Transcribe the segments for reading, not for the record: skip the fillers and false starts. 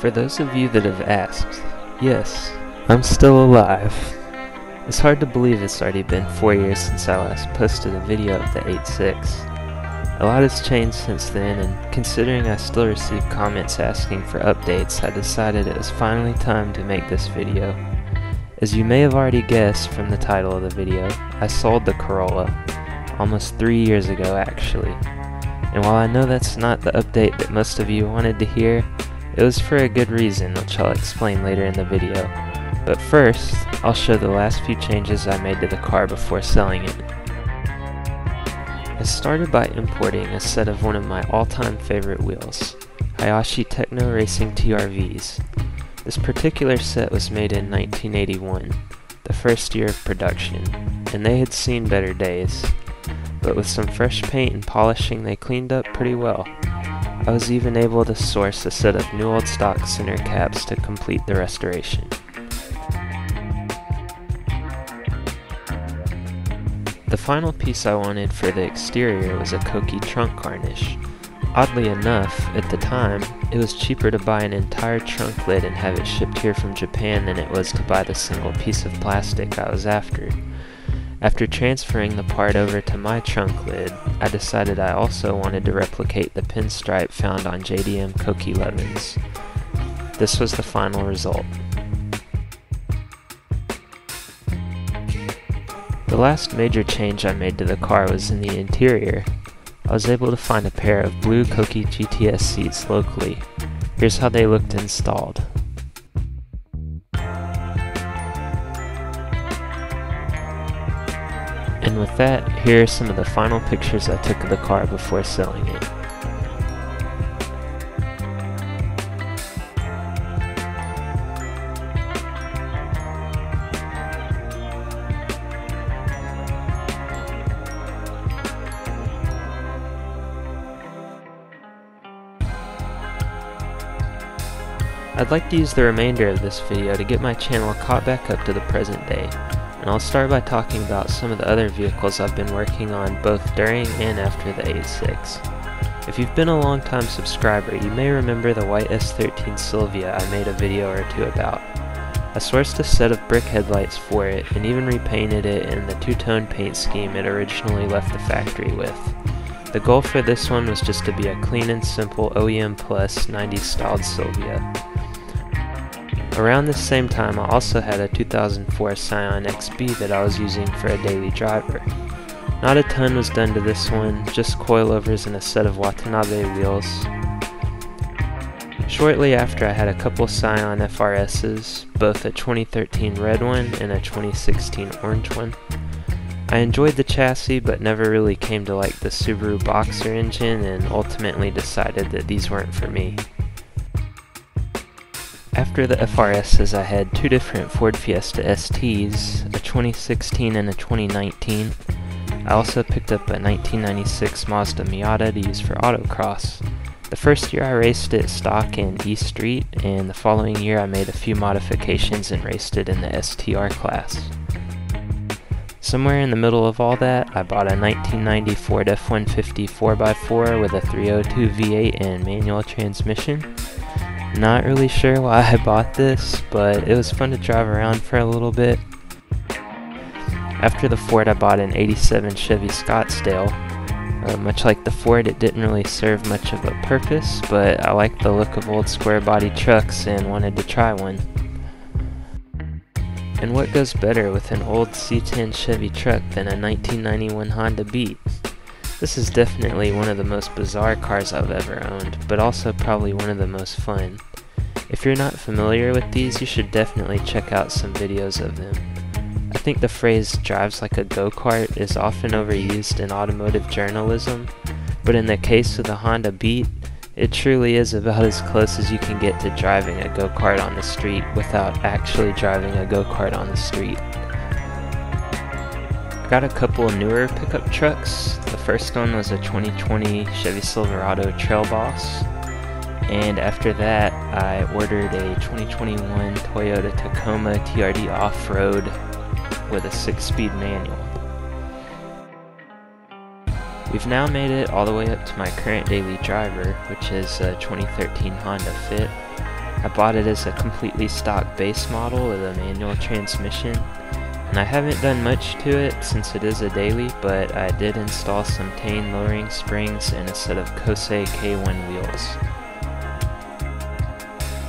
For those of you that have asked, yes, I'm still alive. It's hard to believe it's already been 4 years since I last posted a video of the AE86. A lot has changed since then, and considering I still receive comments asking for updates, I decided it was finally time to make this video. As you may have already guessed from the title of the video, I sold the Corolla, almost 3 years ago actually. And while I know that's not the update that most of you wanted to hear, it was for a good reason, which I'll explain later in the video. But first, I'll show the last few changes I made to the car before selling it. I started by importing a set of one of my all-time favorite wheels, Hayashi Techno Racing TRVs. This particular set was made in 1981, the first year of production, and they had seen better days. But with some fresh paint and polishing, they cleaned up pretty well. I was even able to source a set of new old stock center caps to complete the restoration. The final piece I wanted for the exterior was a Koki trunk garnish. Oddly enough, at the time, it was cheaper to buy an entire trunk lid and have it shipped here from Japan than it was to buy the single piece of plastic I was after. After transferring the part over to my trunk lid, I decided I also wanted to replicate the pinstripe found on JDM Koki 11s. This was the final result. The last major change I made to the car was in the interior. I was able to find a pair of blue Koki GTS seats locally. Here's how they looked installed. And with that, here are some of the final pictures I took of the car before selling it. I'd like to use the remainder of this video to get my channel caught back up to the present day, and I'll start by talking about some of the other vehicles I've been working on both during and after the AE86. If you've been a long-time subscriber, you may remember the white S13 Silvia I made a video or two about. I sourced a set of brick headlights for it and even repainted it in the two-tone paint scheme it originally left the factory with. The goal for this one was just to be a clean and simple OEM plus 90s styled Silvia. Around this same time, I also had a 2004 Scion XB that I was using for a daily driver. Not a ton was done to this one, just coilovers and a set of Watanabe wheels. Shortly after, I had a couple Scion FRSs, both a 2013 red one and a 2016 orange one. I enjoyed the chassis but never really came to like the Subaru Boxer engine and ultimately decided that these weren't for me. After the FRSs, I had two different Ford Fiesta STs, a 2016 and a 2019. I also picked up a 1996 Mazda Miata to use for autocross. The first year I raced it stock in E Street, and the following year I made a few modifications and raced it in the STR class. Somewhere in the middle of all that, I bought a 1990 Ford F-150 4x4 with a 302 V8 and manual transmission. Not really sure why I bought this, but it was fun to drive around for a little bit. After the Ford, I bought an 87 Chevy Scottsdale. Much like the Ford, it didn't really serve much of a purpose, but I liked the look of old square body trucks and wanted to try one. And what goes better with an old C10 Chevy truck than a 1991 Honda Beat? This is definitely one of the most bizarre cars I've ever owned, but also probably one of the most fun. If you're not familiar with these, you should definitely check out some videos of them. I think the phrase "drives like a go-kart" is often overused in automotive journalism, but in the case of the Honda Beat, it truly is about as close as you can get to driving a go-kart on the street without actually driving a go-kart on the street. I got a couple newer pickup trucks. The first one was a 2020 Chevy Silverado Trail Boss, and after that I ordered a 2021 Toyota Tacoma TRD Off-Road with a 6-speed manual. We've now made it all the way up to my current daily driver, which is a 2013 Honda Fit. I bought it as a completely stock base model with a manual transmission, and I haven't done much to it since it is a daily, but I did install some Tane lowering springs and a set of Kosei K1 wheels.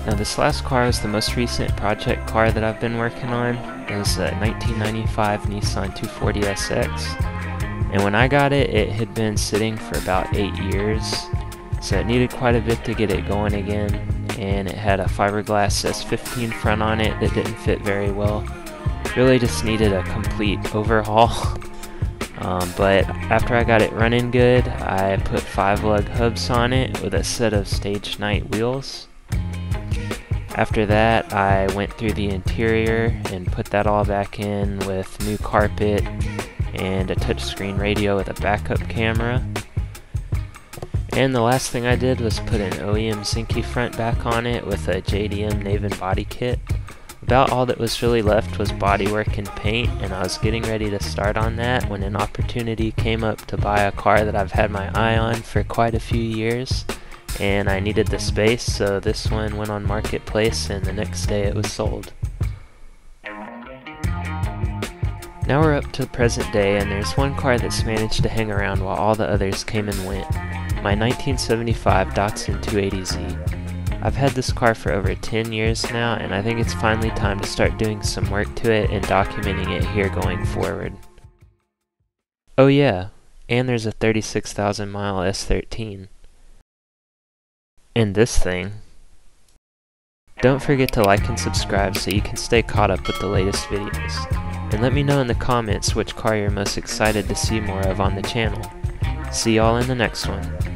Now this last car is the most recent project car that I've been working on. It's a 1995 Nissan 240SX, and when I got it, it had been sitting for about 8 years, so it needed quite a bit to get it going again, and it had a fiberglass S15 front on it that didn't fit very well. Really just needed a complete overhaul. But after I got it running good, I put 5-lug hubs on it with a set of Stage Night wheels. After that, I went through the interior and put that all back in with new carpet and a touchscreen radio with a backup camera. And the last thing I did was put an OEM Zinky front back on it with a JDM Naven body kit. About all that was really left was bodywork and paint, and I was getting ready to start on that when an opportunity came up to buy a car that I've had my eye on for quite a few years, and I needed the space, so this one went on Marketplace and the next day it was sold. Now we're up to the present day, and there's one car that's managed to hang around while all the others came and went. My 1975 Datsun 280Z. I've had this car for over 10 years now, and I think it's finally time to start doing some work to it and documenting it here going forward. Oh yeah, and there's a 36,000 mile S13. And this thing. Don't forget to like and subscribe so you can stay caught up with the latest videos. And let me know in the comments which car you're most excited to see more of on the channel. See y'all in the next one.